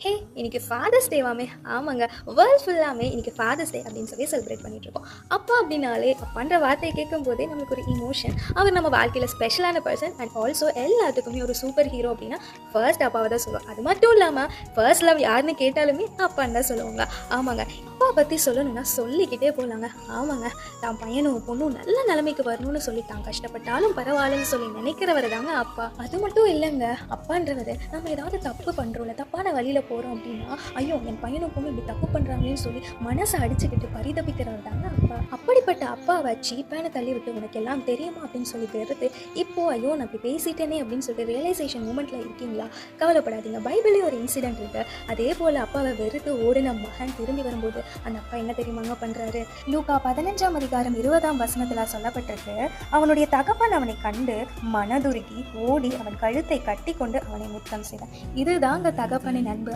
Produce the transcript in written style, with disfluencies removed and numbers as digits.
ஹே, இன்னைக்கு ஃபாதர்ஸ் டேவாமே. ஆமாங்க, வேர்ல்ட் ஃபுல்லாமே இன்னைக்கு ஃபாதர்ஸ் டே அப்படின்னு சொல்லி செலிப்ரேட் பண்ணிட்டுருக்கோம். அப்பா அப்படின்னாலே அப்பான்ற வார்த்தையை கேட்கும்போதே நம்மளுக்கு ஒரு இமோஷன். அவர் நம்ம வாழ்க்கையில் ஸ்பெஷலான பர்சன் அண்ட் ஆல்சோ எல்லாத்துக்குமே ஒரு சூப்பர் ஹீரோ அப்படின்னா ஃபர்ஸ்ட் அப்பாவை தான் சொல்லுவோம். அது மட்டும் இல்லாமல் ஃபர்ஸ்ட் லவ் யாருன்னு கேட்டாலுமே அப்பான்னு தான் சொல்லுவாங்க. ஆமாங்க, அப்பா பற்றி சொல்லணும்னா சொல்லிக்கிட்டே போகலாங்க. ஆமாங்க, தான் பையனும் பொண்ணும் நல்ல நிலைமைக்கு வரணும்னு சொல்லி தான் கஷ்டப்பட்டாலும் பரவாயில்லன்னு சொல்லி நினைக்கிறவர் தாங்க அப்பா. அது மட்டும் இல்லைங்க, அப்பான்றது நம்ம ஏதாவது தப்பு பண்ணுறோம்ல, தப்பான வழியில் போகிறோம் அப்படின்னா, ஐயோ என் பையனும் பொண்ணு இப்படி தப்பு பண்ணுறாங்களேன்னு சொல்லி மனசை அடிச்சுக்கிட்டு பரிதபிக்கிறவர் தாங்க அப்பா. அப்படிப்பட்ட அப்பாவை சீப்பான தள்ளி விட்டு உனக்கு எல்லாம் தெரியுமா அப்படின்னு சொல்லி வெறுத்து இப்போ ஐயோ நான் இப்படி பேசிட்டேனே அப்படின்னு சொல்லிட்டு ரியலைசேஷன் மூமெண்ட்டில் இருக்கீங்களா? கவலைப்படாதீங்க, பைபிளே ஒரு இன்சிடென்ட் இருக்குது. அதே போல் அப்பாவை வெறுத்து ஓடின மகன் திரும்பி வரும்போது அந்த அப்பா என்ன தெரியுமாங்க பண்ணுறாரு? லூக்கா 15:20 சொல்லப்பட்டிருக்கு, அவனுடைய தகப்பன் அவனை கண்டு மனதுருகி ஓடி அவன் கழுத்தை கட்டி கொண்டு அவனை முத்தம் செய்தான். இதுதாங்க தகப்பனின் அன்பு.